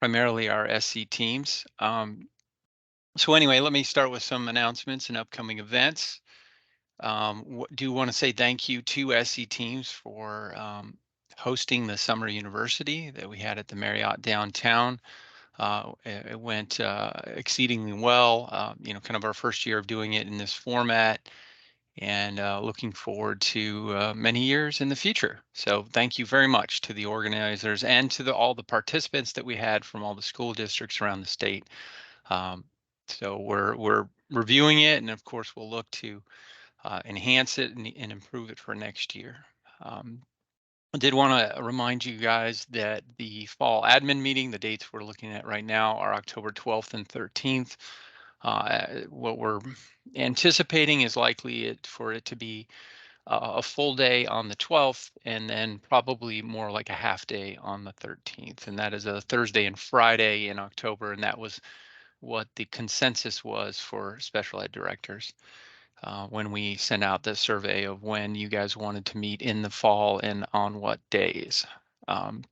primarily our SC teams. So anyway, let me start with some announcements and upcoming events. Do want to say thank you to SC teams for hosting the summer university that we had at the Marriott downtown. It went exceedingly well. Kind of our first year of doing it in this format, and looking forward to many years in the future. So thank you very much to the organizers and to all the participants that we had from all the school districts around the state. Um, so we're reviewing it, and of course we'll look to enhance it and improve it for next year. Um, I did want to remind you guys that the fall admin meeting, the dates we're looking at right now are October 12th and 13th. What we're anticipating is likely for it to be a full day on the 12th, and then probably more like a half day on the 13th. And that is a Thursday and Friday in October. And that was what the consensus was for special ed directors when we sent out the survey of when you guys wanted to meet in the fall and on what days. Um,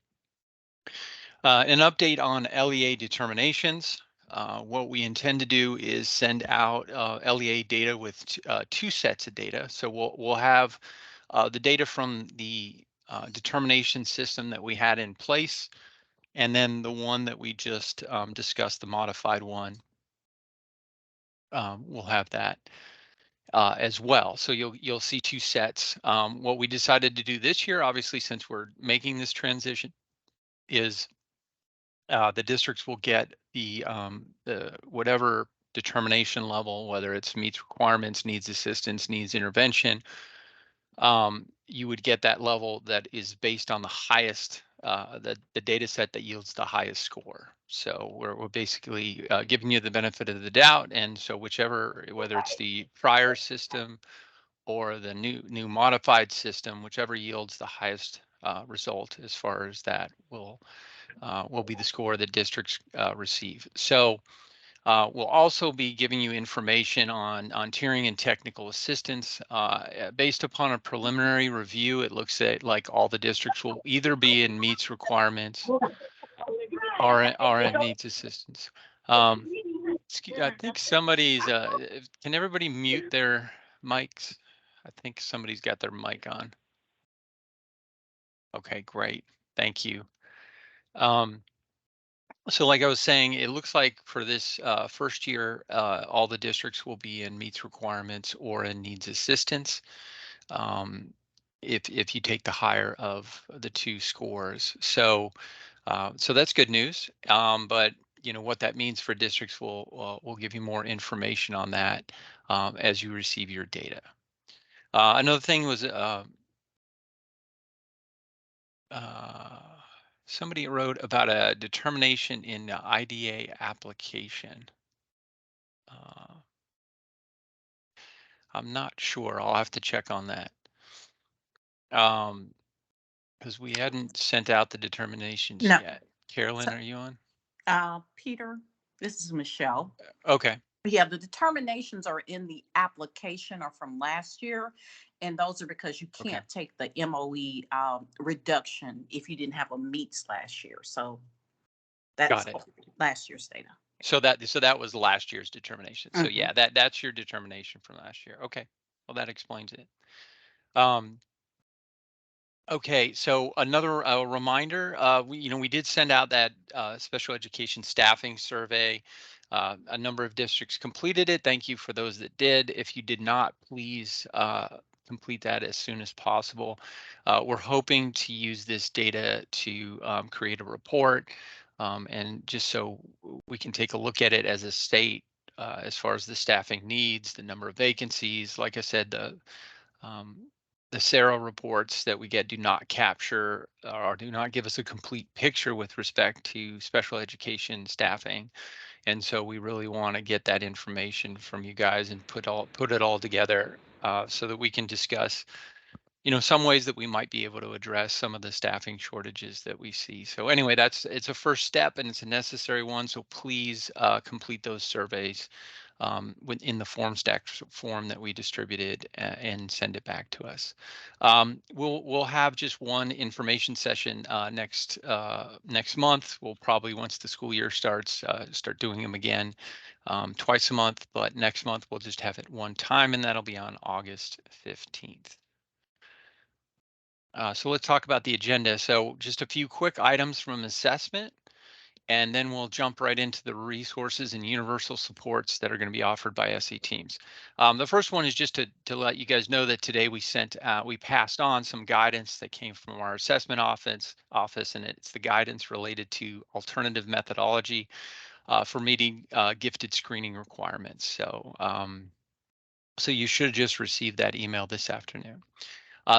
an update on LEA determinations. What we intend to do is send out LEA data with two sets of data. So we'll have the data from the determination system that we had in place, and then the one that we just discussed, the modified one. We'll have that as well. So you'll see two sets. What we decided to do this year, obviously, since we're making this transition, is the districts will get the whatever determination level, whether it's meets requirements, needs assistance, needs intervention. You would get that level that is based on the highest, the data set that yields the highest score. So we're basically giving you the benefit of the doubt, and so whichever, whether it's the prior system or the new modified system, whichever yields the highest result as far as that will be the score that districts receive. So we'll also be giving you information on tiering and technical assistance. Based upon a preliminary review, it looks at like all the districts will either be in meets requirements or in needs assistance. I think somebody's, can everybody mute their mics? I think somebody's got their mic on. Okay, great. Thank you. So like I was saying, it looks like for this first year, all the districts will be in meets requirements or in needs assistance. Um, if you take the higher of the two scores. So that's good news. But what that means for districts, we'll give you more information on that as you receive your data. Another thing was somebody wrote about a determination in the IDA application. I'm not sure. I'll have to check on that. Because we hadn't sent out the determinations No. yet. Carolyn, So, are you on? Peter, this is Michelle. Okay. Yeah, the determinations are in the application are from last year, and those are because you Okay. can't take the MOE reduction if you didn't have a meets last year. So that's Got it. last year's data. So that was last year's determination. So Mhm. yeah, that's your determination from last year. Okay. Well, that explains it. Um, okay. So another reminder, we did send out that special education staffing survey. A number of districts completed it. Thank you for those that did. If you did not, please complete that as soon as possible. We're hoping to use this data to create a report, and just so we can take a look at it as a state as far as the staffing needs, the number of vacancies. Like I said, um, the SARA reports that we get do not capture or do not give us a complete picture with respect to special education staffing. And so we really want to get that information from you guys and put it all together so that we can discuss, some ways that we might be able to address some of the staffing shortages that we see. So anyway, it's a first step and it's a necessary one. So please complete those surveys within the form stack form that we distributed and send it back to us. We'll have just one information session next month. We'll probably, once the school year starts, start doing them again twice a month, but next month we'll just have it one time, and that'll be on August 15th. So let's talk about the agenda. So just a few quick items from assessment, and then we'll jump right into the resources and universal supports that are going to be offered by SE Teams. The first one is just to let you guys know that today we passed on some guidance that came from our assessment office, and it's the guidance related to alternative methodology for meeting gifted screening requirements. So you should just receive that email this afternoon.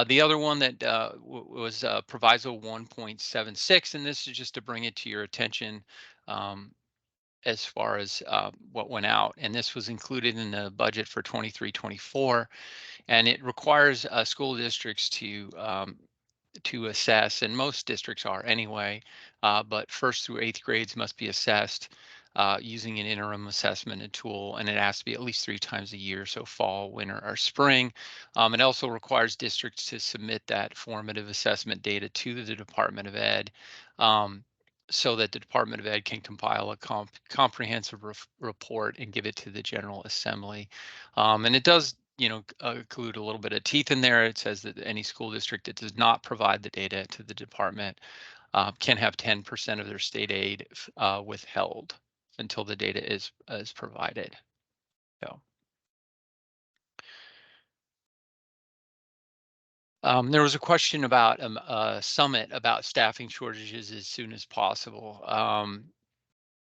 The other one that was Proviso 1.76, and this is just to bring it to your attention as far as what went out. And this was included in the budget for 23-24, and it requires school districts to assess, and most districts are anyway, but first through eighth grades must be assessed using an interim assessment tool, and it has to be at least 3 times a year, so fall, winter, or spring. It also requires districts to submit that formative assessment data to the Department of Ed, so that the Department of Ed can compile a comprehensive report and give it to the General Assembly. And it does, include a little bit of teeth in there. It says that any school district that does not provide the data to the department can have 10% of their state aid withheld until the data is provided. So. There was a question about a summit about staffing shortages as soon as possible.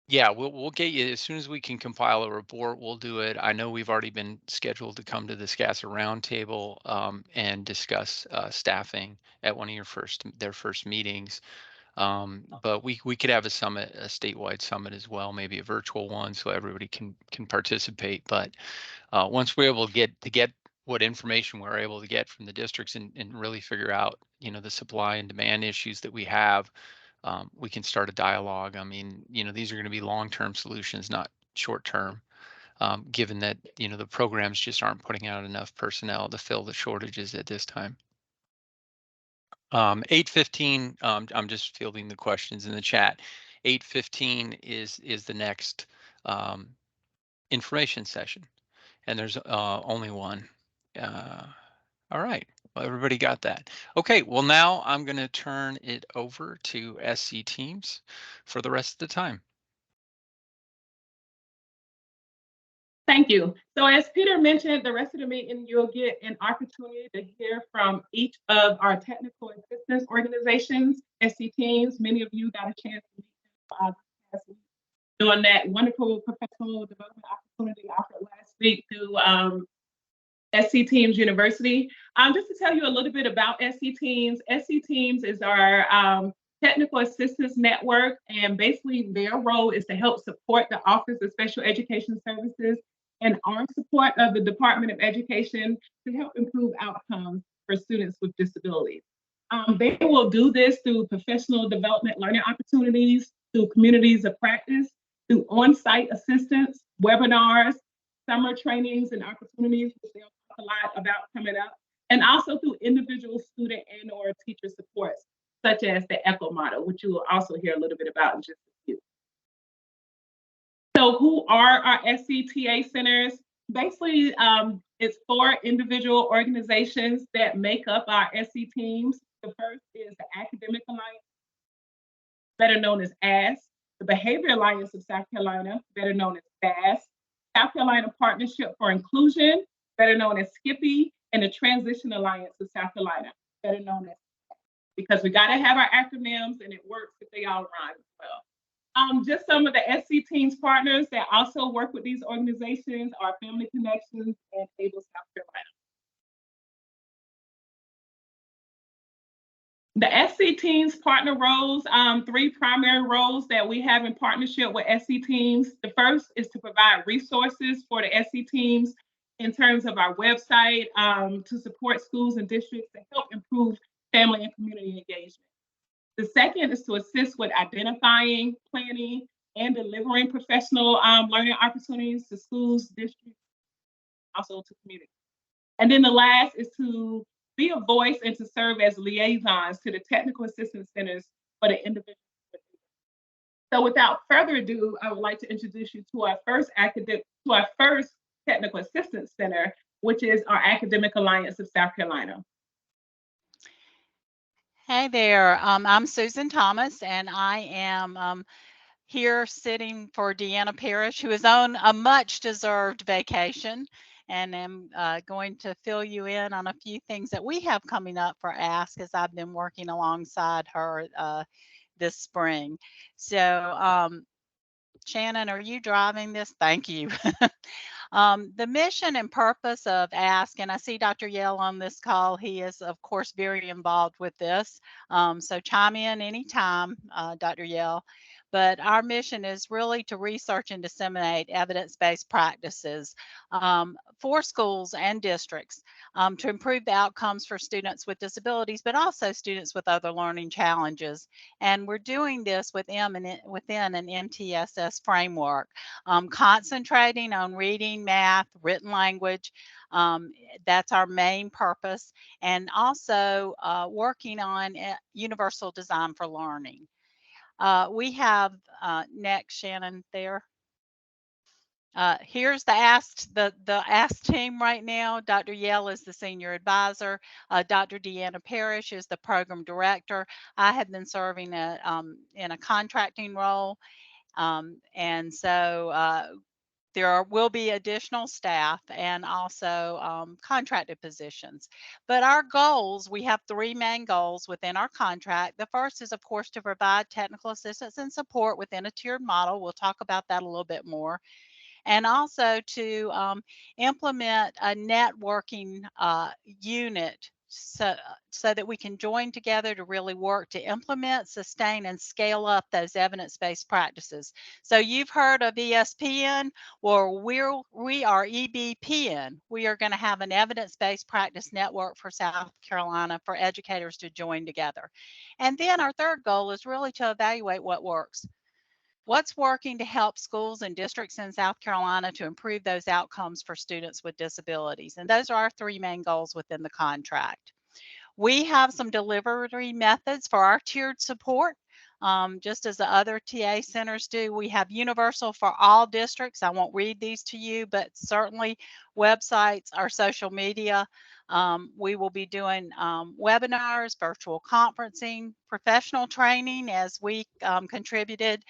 Yeah, we'll get you as soon as we can compile a report. We'll do it. I know we've already been scheduled to come to the SCASA roundtable and discuss staffing at one of their first meetings. But we could have a summit, a statewide summit as well, maybe a virtual one, so everybody can participate. But once we're able to get what information we're able to get from the districts and really figure out, the supply and demand issues that we have, we can start a dialogue. I mean, these are going to be long-term solutions, not short-term, given that, the programs just aren't putting out enough personnel to fill the shortages at this time. 8:15, I'm just fielding the questions in the chat. 8:15 is the next information session, and there's only one. All right. Well, everybody got that. Okay. Well, now I'm going to turn it over to SE Teams for the rest of the time. Thank you. So as Peter mentioned, the rest of the meeting, you'll get an opportunity to hear from each of our technical assistance organizations, SE Teams. Many of you got a chance to meet them doing that wonderful professional development opportunity offered last week through SE Teams University. Just to tell you a little bit about SE Teams is our technical assistance network, and basically their role is to help support the Office of Special Education Services and our support of the Department of Education to help improve outcomes for students with disabilities. They will do this through professional development learning opportunities, through communities of practice, through on-site assistance, webinars, summer trainings and opportunities, which they'll talk a lot about coming up, and also through individual student and or teacher supports, such as the ECHO model, which you will also hear a little bit about in just a few. So who are our SCTA centers? Basically, it's 4 individual organizations that make up our SE Teams. The first is the Academic Alliance, better known as ASK, the Behavior Alliance of South Carolina, better known as BASS, South Carolina Partnership for Inclusion, better known as SCIPPY, and the Transition Alliance of South Carolina, better known as, because we got to have our acronyms and it works if they all rhyme as well. Just some of the SE Teams partners that also work with these organizations are Family Connections and Able South Carolina. The SE Teams partner roles, 3 primary roles that we have in partnership with SE Teams. The first is to provide resources for the SE Teams in terms of our website to support schools and districts to help improve family and community engagement. The second is to assist with identifying, planning, and delivering professional learning opportunities to schools, districts, also to communities. And then the last is to be a voice and to serve as liaisons to the technical assistance centers for the individual. So without further ado, I would like to introduce you to our first technical assistance center, which is our Academic Alliance of South Carolina. Hey there, I'm Susan Thomas, and I am here sitting for Deanna Parrish, who is on a much deserved vacation, and am going to fill you in on a few things that we have coming up for Ask, as I've been working alongside her this spring. So, Shannon, are you driving this? Thank you. The mission and purpose of Ask, and I see Dr. Yell on this call. He is, of course, very involved with this. So chime in anytime, Dr. Yell. But our mission is really to research and disseminate evidence-based practices for schools and districts to improve the outcomes for students with disabilities, but also students with other learning challenges. And we're doing this within an MTSS framework, concentrating on reading, math, written language. That's our main purpose. And also working on universal design for learning. We have next, Shannon, there. Here's the ASK team right now. Dr. Yell is the senior advisor. Dr. Deanna Parrish is the program director. I have been serving in a contracting role. And so there will be additional staff and also contracted positions. But our goals, we have three main goals within our contract. The first is, of course, to provide technical assistance and support within a tiered model. We'll talk about that a little bit more. And also to implement a networking unit so that we can join together to really work to implement, sustain, and scale up those evidence-based practices. So you've heard of ESPN, or we are EBPN. We are going to have an evidence-based practice network for South Carolina for educators to join together. And then our third goal is really to evaluate what works. What's working to help schools and districts in South Carolina to improve those outcomes for students with disabilities? And those are our three main goals within the contract. We have some delivery methods for our tiered support. Just as the other TA centers do, we have universal for all districts. I won't read these to you, but certainly websites, our social media. We will be doing webinars, virtual conferencing, professional training as we contributed.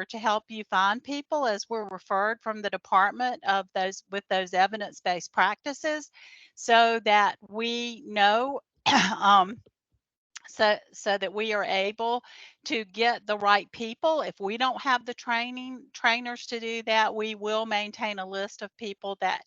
To help you find people, as we're referred from the department of those with those evidence-based practices, so that we know so that we are able to get the right people. If we don't have the trainers to do that, we will maintain a list of people that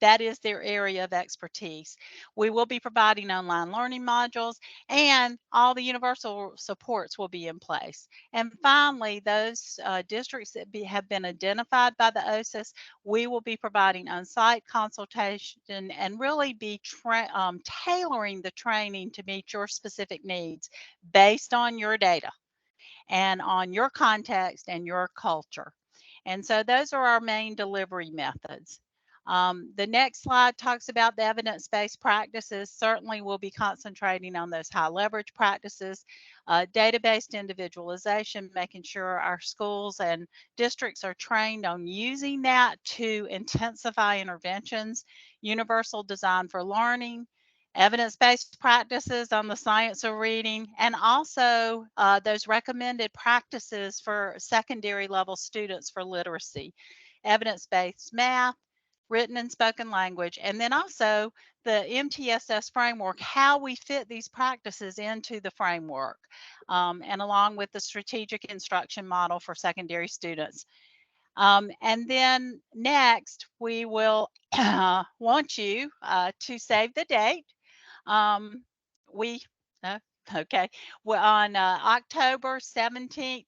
that is their area of expertise. We will be providing online learning modules, and all the universal supports will be in place. And finally, those districts that have been identified by the OSIS, we will be providing on-site consultation and really be tailoring the training to meet your specific needs based on your data and on your context and your culture. And so those are our main delivery methods. The next slide talks about the evidence-based practices. Certainly we'll be concentrating on those high leverage practices, data-based individualization, making sure our schools and districts are trained on using that to intensify interventions, universal design for learning, evidence-based practices on the science of reading, and also those recommended practices for secondary level students for literacy, evidence-based math, written and spoken language, and then also the MTSS framework, how we fit these practices into the framework, and along with the strategic instruction model for secondary students. And then next, we will want you to save the date. Okay, well, on October 17th,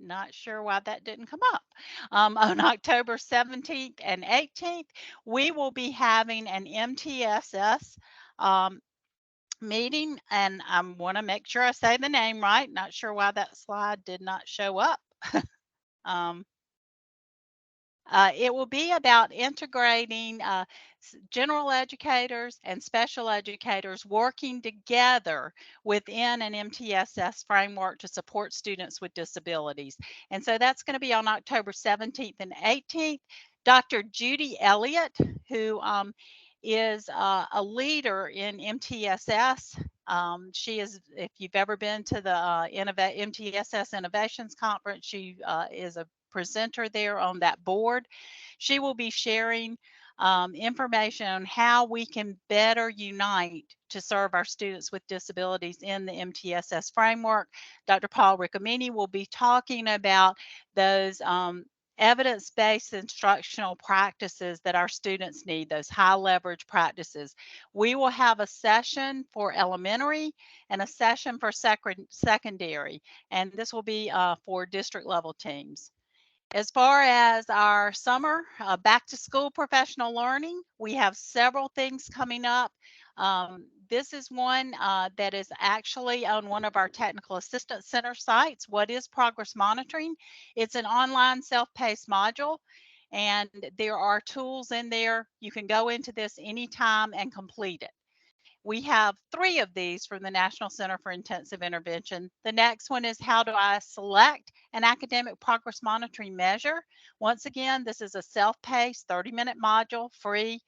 Not sure why that didn't come up. On October 17th and 18th, we will be having an MTSS meeting, and I want to make sure I say the name right. Not sure why that slide did not show up. It will be about integrating general educators and special educators working together within an MTSS framework to support students with disabilities. And so that's going to be on October 17th and 18th. Dr. Judy Elliott, who is a leader in MTSS. She is, if you've ever been to the MTSS Innovations Conference, she is a presenter there on that board. She will be sharing information on how we can better unite to serve our students with disabilities in the MTSS framework. Dr. Paul Riccomini will be talking about those evidence-based instructional practices that our students need, those high leverage practices. We will have a session for elementary and a session for secondary, and this will be for district level teams. As far as our summer back to school professional learning, we have several things coming up. This is one that is actually on one of our Technical Assistance Center sites. What is progress monitoring? It's an online self-paced module, and there are tools in there. You can go into this anytime and complete it. We have 3 of these from the National Center for Intensive Intervention. The next one is how do I select an academic progress monitoring measure? Once again, this is a self-paced 30-minute module, free.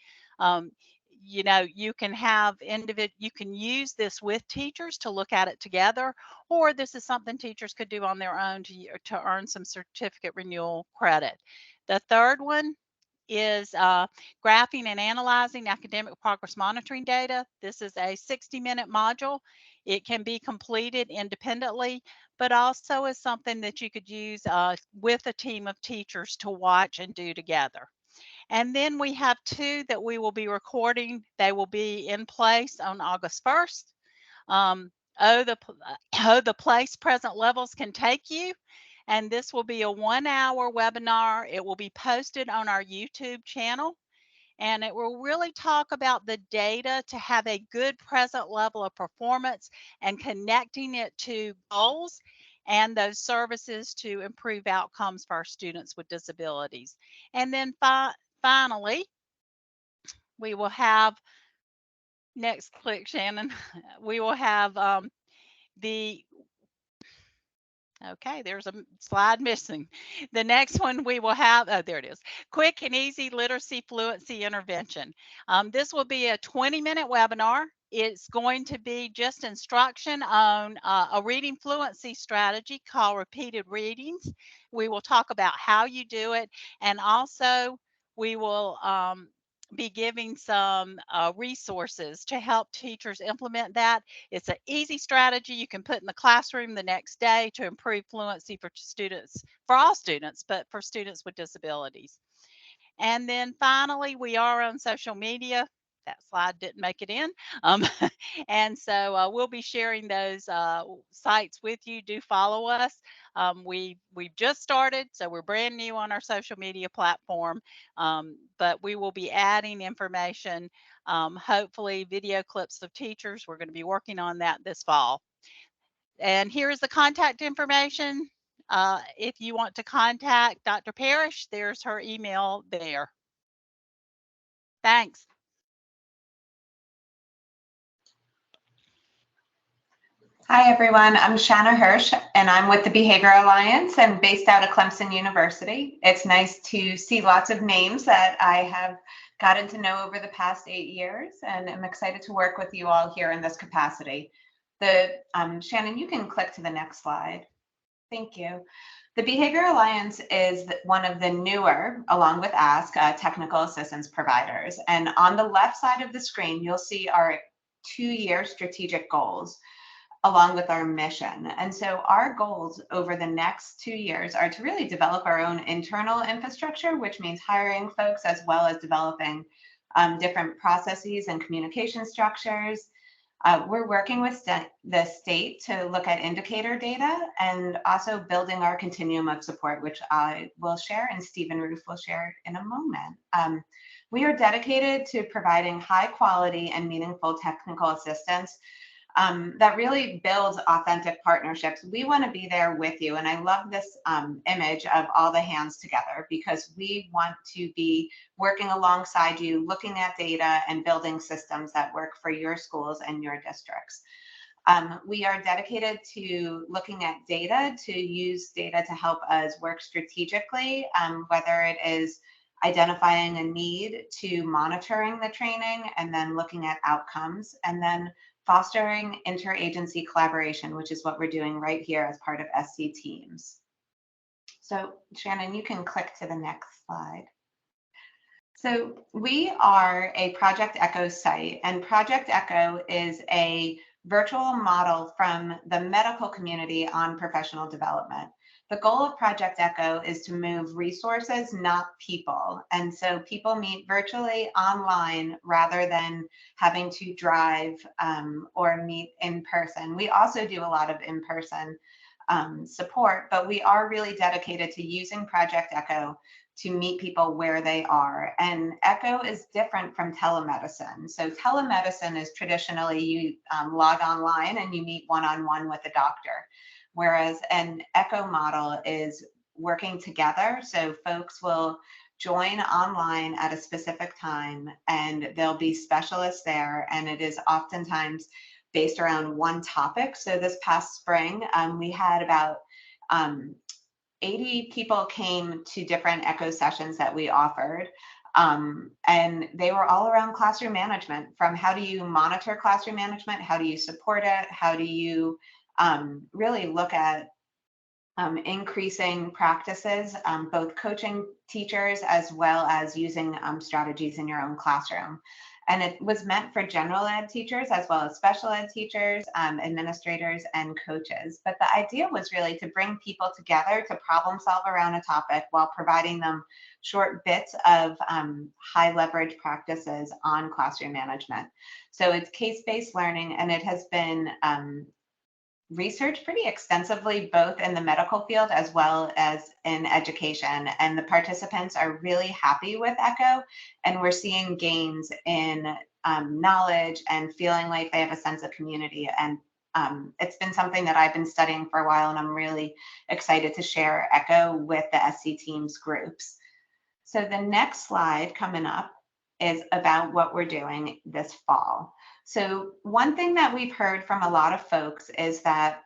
You know, you can have you can use this with teachers to look at it together, or this is something teachers could do on their own to earn some certificate renewal credit. The third one is graphing and analyzing academic progress monitoring data. This is a 60-minute module. It can be completed independently, but also is something that you could use with a team of teachers to watch and do together. And then we have 2 that we will be recording. They will be in place on August 1st. The place present levels can take you. And this will be a 1-hour webinar. It will be posted on our YouTube channel. And it will really talk about the data to have a good present level of performance and connecting it to goals and those services to improve outcomes for our students with disabilities. And then finally, we will have, next click, Shannon, we will have okay, there's a slide missing. The next one we will have, oh, there it is. Quick and easy literacy fluency intervention. This will be a 20-minute webinar. It's going to be just instruction on a reading fluency strategy called repeated readings. We will talk about how you do it, and also we will be giving some resources to help teachers implement that. It's an easy strategy you can put in the classroom the next day to improve fluency for students, for all students, but for students with disabilities. And then finally, we are on social media. That slide didn't make it in. And so we'll be sharing those sites with you. Do follow us. We've just started, so we're brand new on our social media platform, but we will be adding information, hopefully video clips of teachers. We're going to be working on that this fall. And here is the contact information. If you want to contact Dr. Parrish, there's her email there. Thanks. Hi, everyone. I'm Shanna Hirsch, and I'm with the Behavior Alliance and based out of Clemson University. It's nice to see lots of names that I have gotten to know over the past 8 years, and I'm excited to work with you all here in this capacity. Shannon, you can click to the next slide. Thank you. The Behavior Alliance is one of the newer, along with ASK, technical assistance providers. And on the left side of the screen, you'll see our 2-year strategic goals, along with our mission. And so our goals over the next 2 years are to really develop our own internal infrastructure, which means hiring folks as well as developing different processes and communication structures. We're working with the state to look at indicator data and also building our continuum of support, which I will share and Stephen Roof will share in a moment. We are dedicated to providing high quality and meaningful technical assistance that really builds authentic partnerships. We want to be there with you. And I love this image of all the hands together, because we want to be working alongside you, looking at data and building systems that work for your schools and your districts. We are dedicated to looking at data, to use data to help us work strategically, whether it is identifying a need, to monitoring the training, and then looking at outcomes, and then fostering interagency collaboration, which is what we're doing right here as part of SC Teams. So Shannon, you can click to the next slide. So we are a Project Echo site, and Project Echo is a virtual model from the medical community on professional development. The goal of Project Echo is to move resources, not people. And so people meet virtually online rather than having to drive or meet in person. We also do a lot of in-person support, but we are really dedicated to using Project Echo to meet people where they are. And Echo is different from telemedicine. So telemedicine is traditionally you log online and you meet one-on-one with a doctor. Whereas an Echo model is working together. So folks will join online at a specific time and there'll be specialists there. And it is oftentimes based around one topic. So this past spring, we had about 80 people came to different Echo sessions that we offered. And they were all around classroom management, from how do you monitor classroom management? How do you support it? How do you really look at increasing practices, both coaching teachers as well as using strategies in your own classroom. And it was meant for general ed teachers as well as special ed teachers, administrators, and coaches. But the idea was really to bring people together to problem solve around a topic while providing them short bits of high leverage practices on classroom management. So it's case-based learning, and it has been researched pretty extensively, both in the medical field as well as in education. And the participants are really happy with Echo, and we're seeing gains in knowledge and feeling like they have a sense of community. And it's been something that I've been studying for a while, and I'm really excited to share Echo with the SC Teams groups. So the next slide coming up is about what we're doing this fall. So one thing that we've heard from a lot of folks is that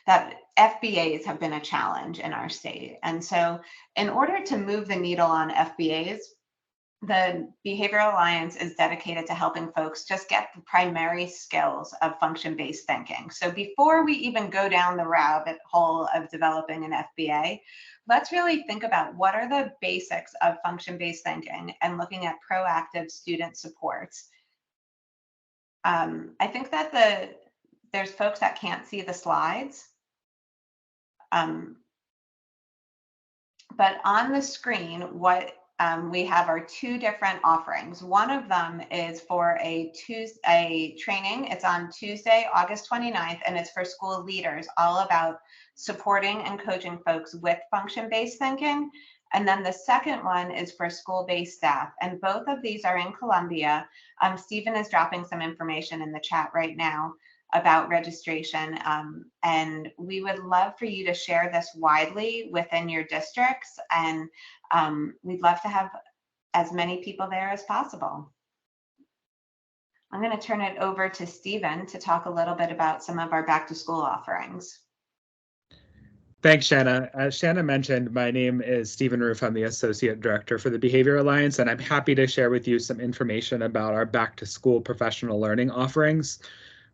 that FBAs have been a challenge in our state. And so in order to move the needle on FBAs, the Behavioral Alliance is dedicated to helping folks just get the primary skills of function-based thinking. So before we even go down the rabbit hole of developing an FBA, let's really think about what are the basics of function-based thinking and looking at proactive student supports. I think that there's folks that can't see the slides. But on the screen, what we have our two different offerings. One of them is for a training. It's on Tuesday, August 29th, and it's for school leaders, all about supporting and coaching folks with function-based thinking. And then the second one is for school-based staff. And both of these are in Columbia. Stephen is dropping some information in the chat right now about registration. And we would love for you to share this widely within your districts. And we'd love to have as many people there as possible. I'm going to turn it over to Stephen to talk a little bit about some of our back to school offerings. Thanks, Shanna. As Shanna mentioned, my name is Stephen Roof. I'm the Associate Director for the Behavior Alliance, and I'm happy to share with you some information about our back to school professional learning offerings.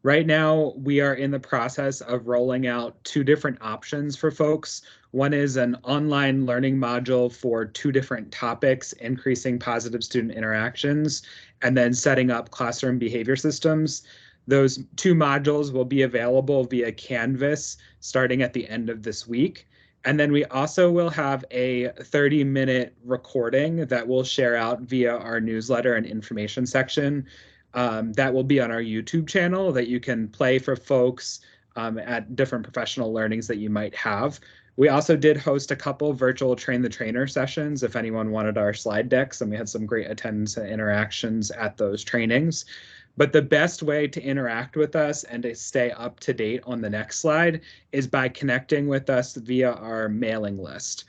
Right now, we are in the process of rolling out two different options for folks. One is an online learning module for two different topics, increasing positive student interactions, and then setting up classroom behavior systems. Those two modules will be available via Canvas starting at the end of this week. And then we also will have a 30-minute recording that we'll share out via our newsletter and information section. that will be on our YouTube channel that you can play for folks at different professional learnings that you might have. We also did host a couple virtual Train the Trainer sessions if anyone wanted our slide decks, and we had some great attendance and interactions at those trainings. But the best way to interact with us and to stay up to date on the next slide is by connecting with us via our mailing list.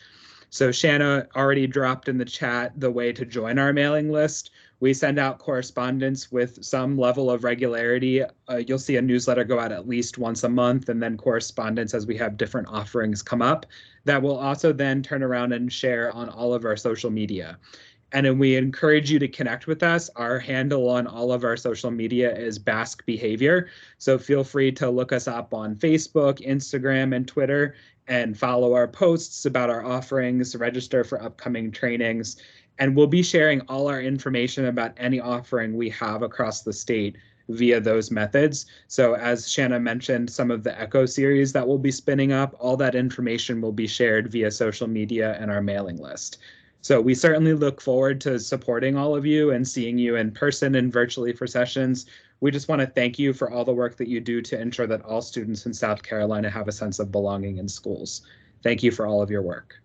So Shanna already dropped in the chat the way to join our mailing list. We send out correspondence with some level of regularity. You'll see a newsletter go out at least once a month, and then correspondence as we have different offerings come up that we'll also then turn around and share on all of our social media. And then we encourage you to connect with us. Our handle on all of our social media is Basque Behavior. So feel free to look us up on Facebook, Instagram, and Twitter, and follow our posts about our offerings, register for upcoming trainings. And we'll be sharing all our information about any offering we have across the state via those methods. So as Shanna mentioned, some of the ECHO series that we'll be spinning up, all that information will be shared via social media and our mailing list. So we certainly look forward to supporting all of you and seeing you in person and virtually for sessions. We just want to thank you for all the work that you do to ensure that all students in South Carolina have a sense of belonging in schools. Thank you for all of your work.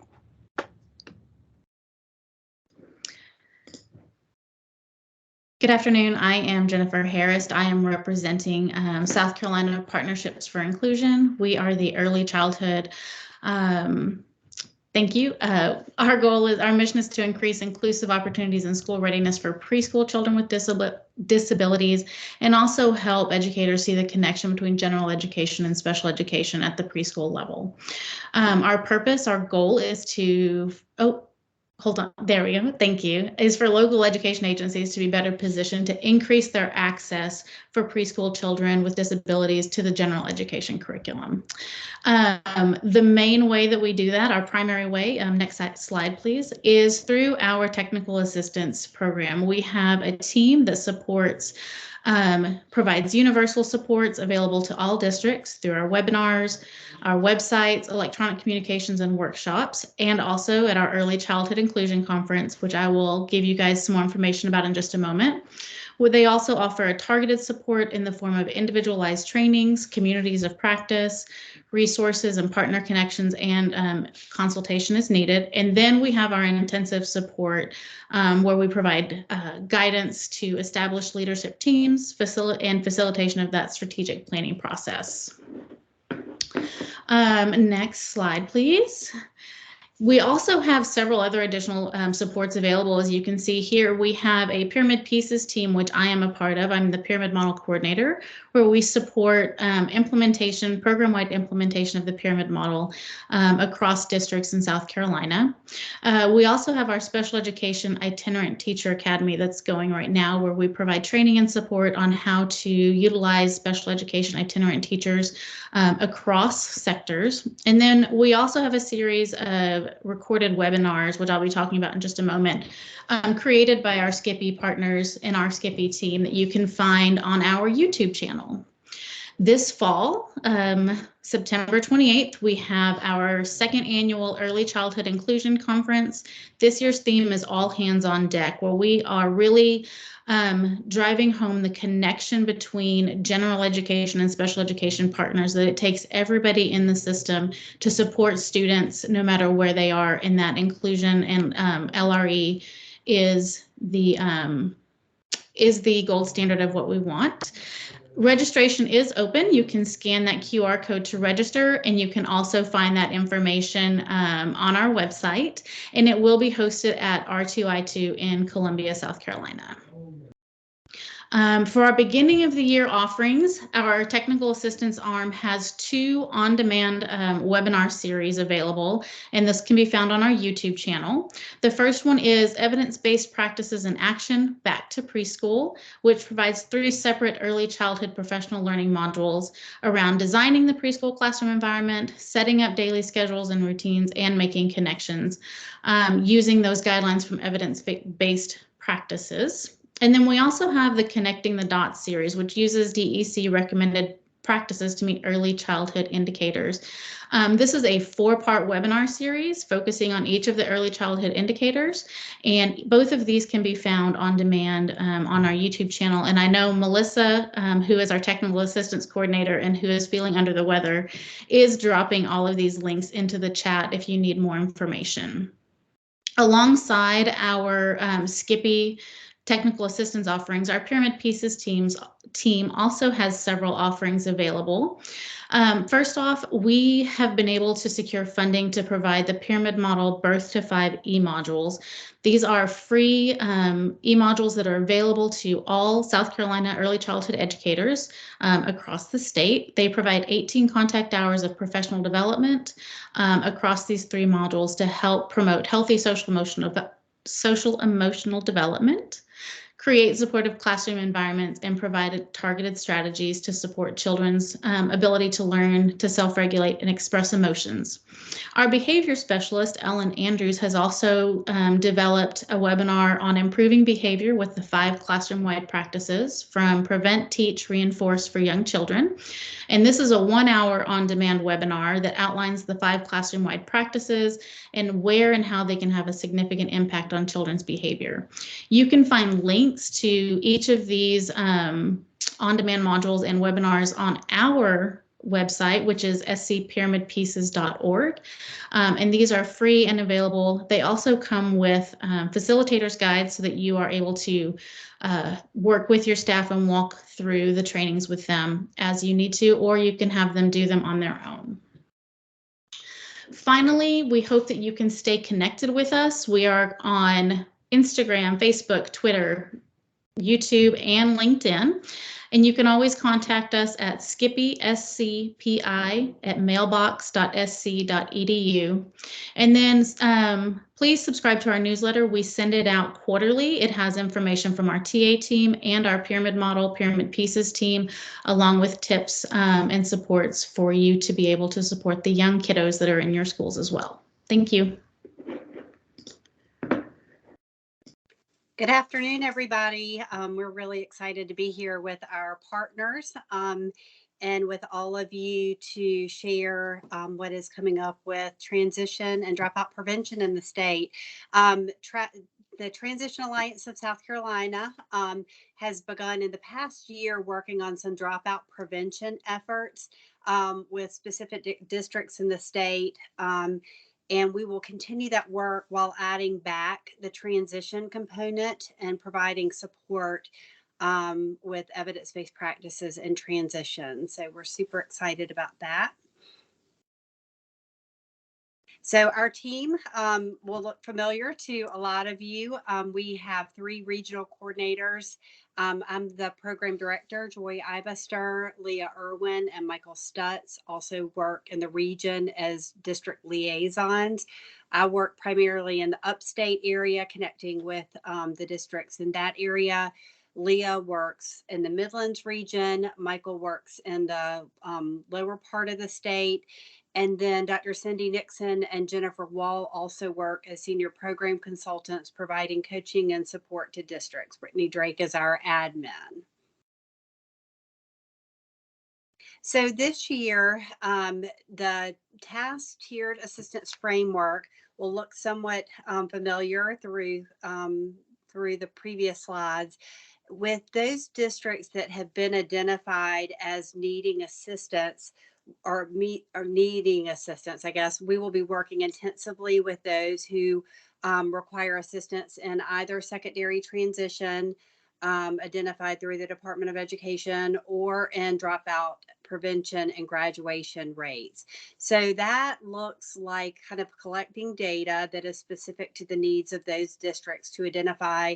Good afternoon. I am Jennifer Harris. I am representing South Carolina Partnerships for Inclusion. We are the early childhood. Thank you. Our mission is to increase inclusive opportunities and school readiness for preschool children with disabilities, and also help educators see the connection between general education and special education at the preschool level. Our purpose, our goal is to, hold on, there we go, thank you, is for local education agencies to be better positioned to increase their access for preschool children with disabilities to the general education curriculum. The main way that we do that, our primary way, next slide please, is through our technical assistance program. We have a team that supports provides universal supports available to all districts through our webinars, our websites, electronic communications, and workshops, and also at our Early Childhood Inclusion Conference, which I will give you guys some more information about in just a moment. They also offer a targeted support in the form of individualized trainings, communities of practice, resources and partner connections, and consultation is needed. And then we have our intensive support where we provide guidance to establish leadership teams and facilitation of that strategic planning process. Next slide, please. We also have several other additional supports available. As you can see here, we have a Pyramid Pieces team, which I am a part of. I'm the Pyramid Model Coordinator, where we support implementation, program-wide implementation of the Pyramid Model across districts in South Carolina. We also have our Special Education Itinerant Teacher Academy that's going right now, where we provide training and support on how to utilize special education itinerant teachers across sectors. And then we also have a series of recorded webinars, which I'll be talking about in just a moment, created by our Skippy partners and our Skippy team that you can find on our YouTube channel. This fall, September 28th, we have our second annual Early Childhood Inclusion Conference. This year's theme is All Hands on Deck, where we are really driving home the connection between general education and special education partners, that it takes everybody in the system to support students no matter where they are in that inclusion, and LRE is the gold standard of what we want. Registration is open. You can scan that QR code to register, and you can also find that information on our website, and it will be hosted at R2I2 in Columbia, South Carolina. For our beginning of the year offerings, our technical assistance arm has 2 on-demand webinar series available, and this can be found on our YouTube channel. The first one is Evidence-Based Practices in Action, Back to Preschool, which provides 3 separate early childhood professional learning modules around designing the preschool classroom environment, setting up daily schedules and routines, and making connections using those guidelines from evidence-based practices. And then we also have the Connecting the Dots series, which uses DEC recommended practices to meet early childhood indicators. This is a 4-part webinar series focusing on each of the early childhood indicators, and both of these can be found on demand on our YouTube channel. And I know Melissa, who is our technical assistance coordinator and who is feeling under the weather, is dropping all of these links into the chat if you need more information. Alongside our Skippy technical assistance offerings, our Pyramid Pieces team also has several offerings available. First off, we have been able to secure funding to provide the Pyramid Model Birth to 5 e-modules. These are free e-modules that are available to all South Carolina early childhood educators across the state. They provide 18 contact hours of professional development across these 3 modules to help promote healthy social emotional development, create supportive classroom environments, and provide targeted strategies to support children's ability to learn to self-regulate and express emotions. Our behavior specialist, Ellen Andrews, has also developed a webinar on improving behavior with the 5 classroom-wide practices from Prevent, Teach, Reinforce for young children. And this is a 1-hour on-demand webinar that outlines the 5 classroom-wide practices and where and how they can have a significant impact on children's behavior. You can find links to each of these on-demand modules and webinars on our website, which is scpyramidpieces.org. And these are free and available. They also come with facilitators guides so that you are able to work with your staff and walk through the trainings with them as you need to, or you can have them do them on their own. Finally, we hope that you can stay connected with us. We are on Instagram, Facebook, Twitter, YouTube, and LinkedIn. And you can always contact us at Skippy, SCPI, at mailbox.sc.edu. And then please subscribe to our newsletter. We send it out quarterly. It has information from our TA team and our Pyramid Model, Pyramid Pieces team, along with tips and supports for you to be able to support the young kiddos that are in your schools as well. Thank you. Good afternoon, everybody. We're really excited to be here with our partners and with all of you to share what is coming up with transition and dropout prevention in the state. The Transition Alliance of South Carolina has begun in the past year working on some dropout prevention efforts with specific districts in the state. And we will continue that work while adding back the transition component and providing support with evidence-based practices and transition. So we're super excited about that. So our team will look familiar to a lot of you. We have 3 regional coordinators. I'm the program director, Joy Ibaster, Leah Irwin, and Michael Stutz also work in the region as district liaisons. I work primarily in the upstate area, connecting with the districts in that area. Leah works in the Midlands region. Michael works in the lower part of the state. And then Dr. Cindy Nixon and Jennifer Wall also work as senior program consultants, providing coaching and support to districts. Brittany Drake is our admin. So this year, the task tiered assistance framework will look somewhat familiar through the previous slides. With those districts that have been identified as needing assistance, or needing assistance, I guess, we will be working intensively with those who require assistance in either secondary transition identified through the Department of Education or in dropout prevention and graduation rates. So that looks like kind of collecting data that is specific to the needs of those districts to identify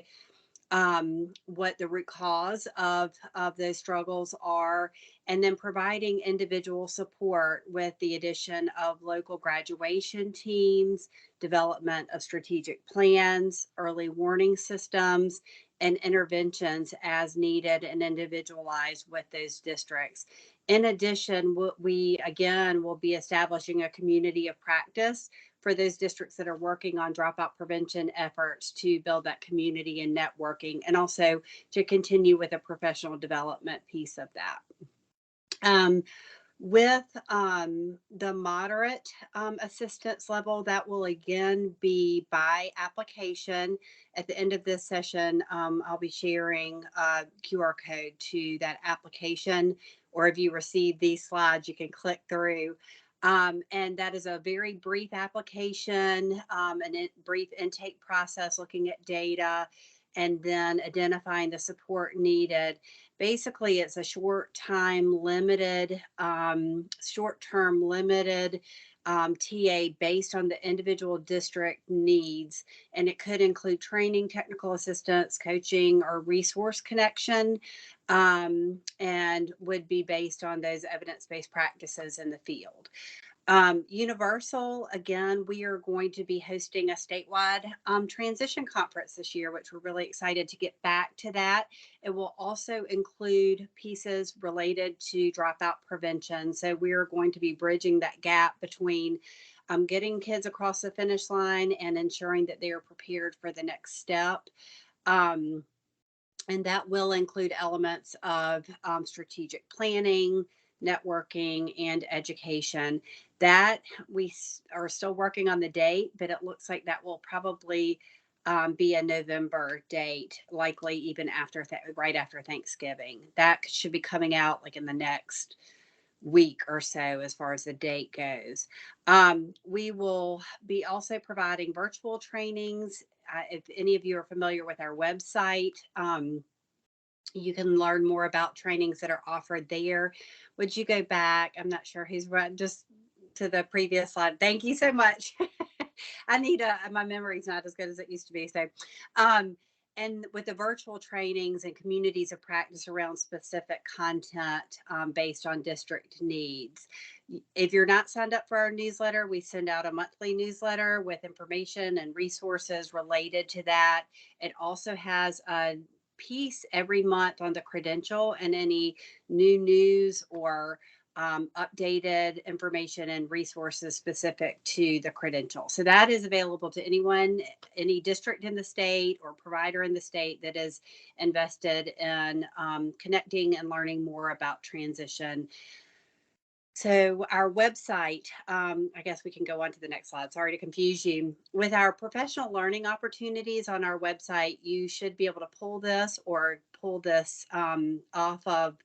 what the root cause of those struggles are, and then providing individual support with the addition of local graduation teams, development of strategic plans, early warning systems, and interventions as needed and individualized with those districts. In addition, we again will be establishing a community of practice for those districts that are working on dropout prevention efforts to build that community and networking, and also to continue with a professional development piece of that. With the moderate assistance level, that will again be by application. At the end of this session, I'll be sharing a QR code to that application, or if you receive these slides, you can click through. And that is a very brief application, and brief intake process, looking at data, and then identifying the support needed. Basically, it's a short-term limited TA based on the individual district needs, and it could include training, technical assistance, coaching, or resource connection, and would be based on those evidence-based practices in the field. Universal, again, we are going to be hosting a statewide transition conference this year, which we're really excited to get back to that. It will also include pieces related to dropout prevention. So we are going to be bridging that gap between getting kids across the finish line and ensuring that they are prepared for the next step. And that will include elements of strategic planning, networking, and education. That we are still working on the date, but it looks like that will probably be a November date, likely even after right after Thanksgiving. That should be coming out like in the next week or so as far as the date goes. We will be also providing virtual trainings. If any of you are familiar with our website, you can learn more about trainings that are offered there. Would you go back? I'm not sure who's run just to the previous slide. Thank you so much. I need my memory's not as good as it used to be. So, and with the virtual trainings and communities of practice around specific content based on district needs. If you're not signed up for our newsletter, we send out a monthly newsletter with information and resources related to that. It also has a piece every month on the credential and any new news or updated information and resources specific to the credential. So that is available to anyone, any district in the state or provider in the state that is invested in connecting and learning more about transition. So our website, I guess we can go on to the next slide. Sorry to confuse you. With our professional learning opportunities on our website, you should be able to pull this off of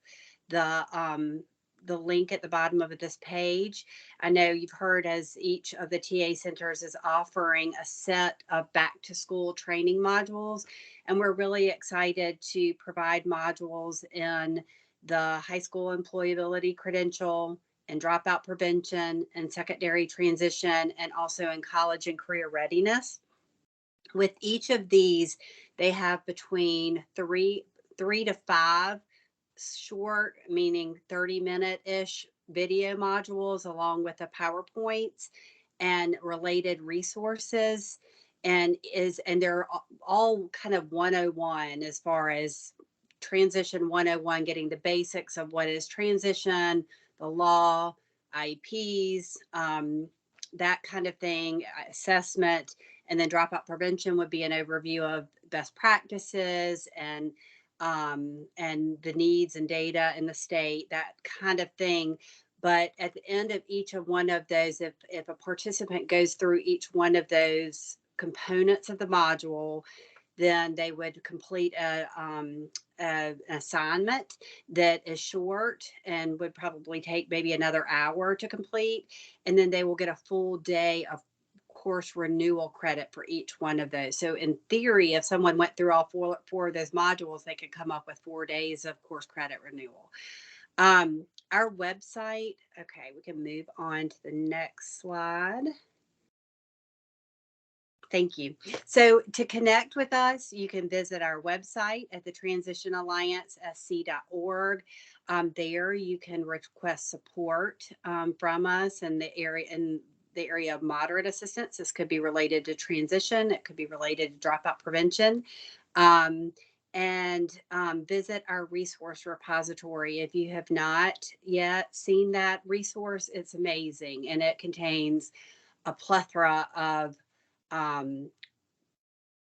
the link at the bottom of this page. I know you've heard as each of the TA centers is offering a set of back to school training modules, and we're really excited to provide modules in the high school employability credential and dropout prevention and secondary transition, and also in college and career readiness. With each of these, they have between three to five short, meaning 30-minute-ish video modules along with the PowerPoints and related resources, and they're all kind of 101 as far as transition 101, getting the basics of what is transition, the law, IEPs, that kind of thing, assessment, and then dropout prevention would be an overview of best practices and the needs and data in the state, that kind of thing. But at the end of each of one of those, if a participant goes through each one of those components of the module, then they would complete an assignment that is short and would probably take maybe another hour to complete. And then they will get a full day of course renewal credit for each one of those. So in theory, if someone went through all four of those modules, they could come up with 4 days of course credit renewal. Our website, okay, we can move on to the next slide. Thank you. So to connect with us, you can visit our website at the transitionalliancesc.org. There you can request support from us in the area of moderate assistance. This could be related to transition. It could be related to dropout prevention. And visit our resource repository. If you have not yet seen that resource, it's amazing. And it contains a plethora of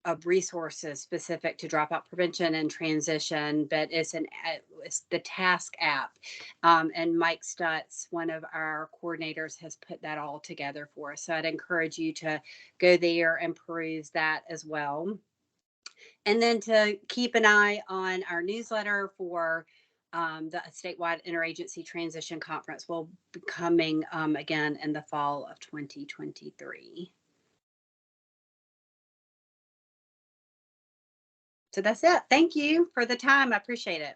of resources specific to dropout prevention and transition, but it's the Task app. And Mike Stutz, one of our coordinators, has put that all together for us. So I'd encourage you to go there and peruse that as well. And then to keep an eye on our newsletter for the statewide interagency transition conference will be coming again in the fall of 2023. So that's it. Thank you for the time. I appreciate it.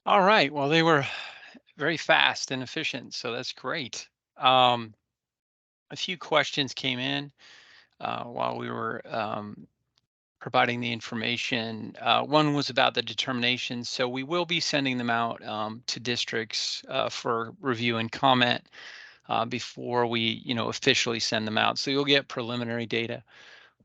All right. Well, they were very fast and efficient, so that's great. A few questions came in while we were providing the information. One was about the determinations. So we will be sending them out to districts for review and comment before we, officially send them out. So you'll get preliminary data.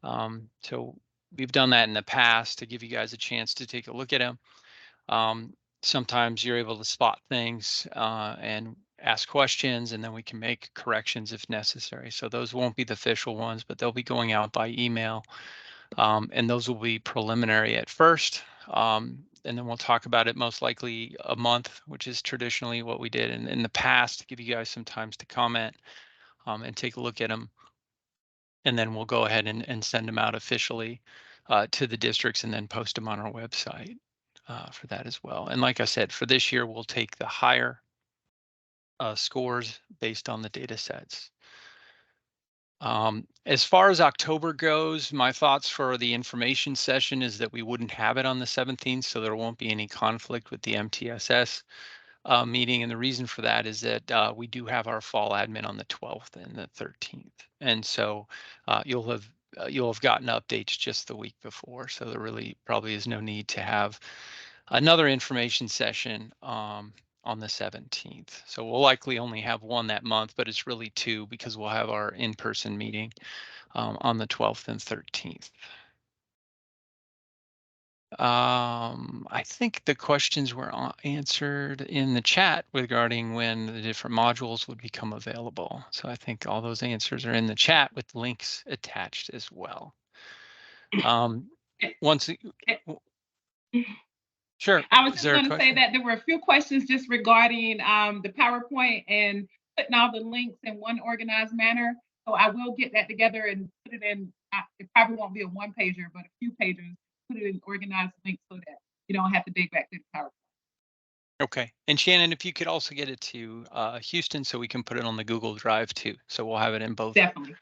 So we've done that in the past to give you guys a chance to take a look at them. Sometimes you're able to spot things and ask questions, and then we can make corrections if necessary. So those won't be the official ones, but they'll be going out by email. And those will be preliminary at first. And then we'll talk about it most likely a month, which is traditionally what we did in the past, to give you guys some times to comment and take a look at them. And then we'll go ahead and send them out officially to the districts and then post them on our website for that as well. And like I said, for this year, we'll take the higher scores based on the data sets. As far as October goes, my thoughts for the information session is that we wouldn't have it on the 17th, so there won't be any conflict with the MTSS meeting. And the reason for that is that we do have our fall admin on the 12th and the 13th. And so you'll have gotten updates just the week before. So there really probably is no need to have another information session on the 17th. So we'll likely only have one that month, but it's really two because we'll have our in-person meeting on the 12th and 13th. I think the questions were answered in the chat regarding when the different modules would become available. So I think all those answers are in the chat with links attached as well. Sure. I was just going to say that there were a few questions just regarding the PowerPoint and putting all the links in one organized manner. So I will get that together and put it in. It probably won't be a one pager, but a few pages. Put it in organized links so that you don't have to dig back to the PowerPoint. Okay. And Shannon, if you could also get it to Houston so we can put it on the Google Drive too. So we'll have it in both. Definitely.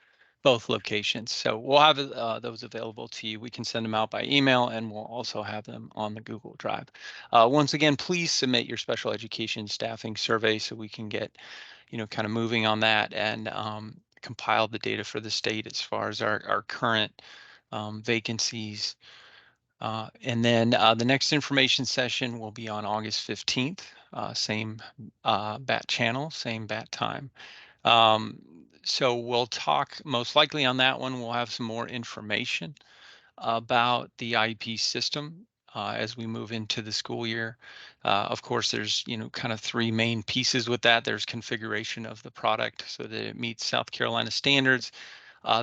Both locations. So we'll have those available to you. We can send them out by email, and we'll also have them on the Google Drive. Once again, please submit your special education staffing survey so we can get, kind of moving on that and compile the data for the state as far as our current vacancies. And then the next information session will be on August 15th, same BAT channel, same BAT time. So we'll talk most likely on that one. We'll have some more information about the IEP system as we move into the school year. Of course, there's, kind of three main pieces with that. There's configuration of the product so that it meets South Carolina standards.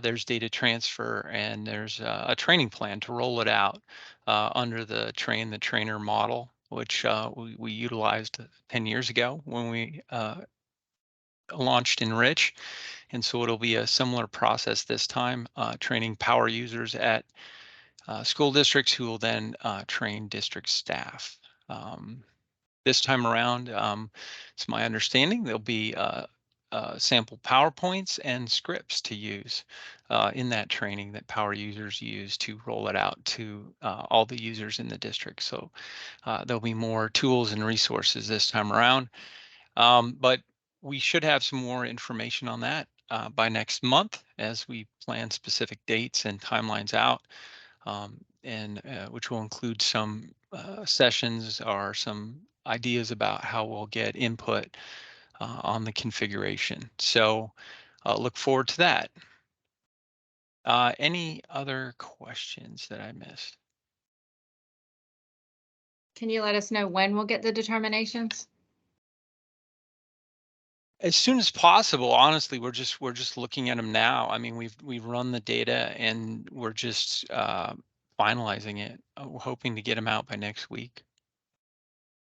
There's data transfer, and there's a training plan to roll it out under the train the trainer model, which we utilized 10 years ago when we launched Enrich. And so it'll be a similar process this time, training power users at school districts who will then train district staff. This time around, it's my understanding there'll be sample PowerPoints and scripts to use in that training that power users use to roll it out to all the users in the district. So there'll be more tools and resources this time around. But we should have some more information on that by next month as we plan specific dates and timelines out, and which will include some sessions or some ideas about how we'll get input on the configuration. So look forward to that. Any other questions that I missed? Can you let us know when we'll get the determinations? As soon as possible, honestly, we're just looking at them now. I mean, we've run the data and we're just finalizing it. We're hoping to get them out by next week.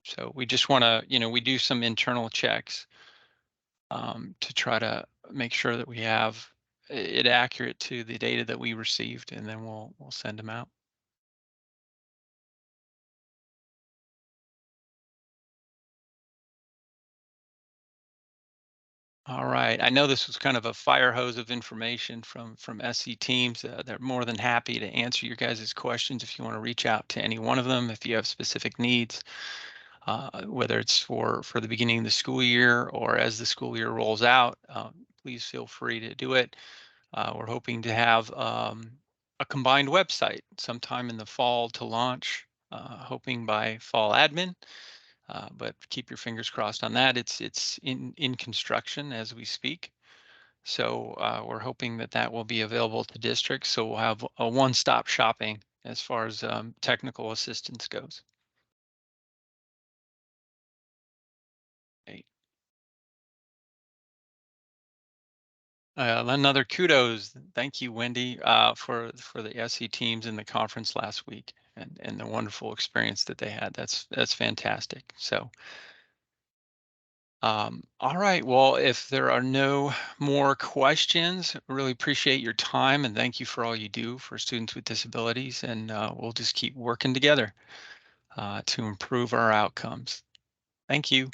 So we just want to, we do some internal checks to try to make sure that we have it accurate to the data that we received, and then we'll send them out. All right. I know this was kind of a fire hose of information from SE teams. They're more than happy to answer your guys' questions if you want to reach out to any one of them. If you have specific needs, whether it's for the beginning of the school year or as the school year rolls out, please feel free to do it. We're hoping to have a combined website sometime in the fall to launch, hoping by fall admin. But keep your fingers crossed on that. It's in construction as we speak. So we're hoping that will be available to districts. So we'll have a one-stop shopping as far as technical assistance goes. Great. Another kudos. Thank you, Wendy, for the SE teams in the conference last week and the wonderful experience that they had. That's fantastic. So. All right, well, if there are no more questions, really appreciate your time and thank you for all you do for students with disabilities, and we'll just keep working together to improve our outcomes. Thank you.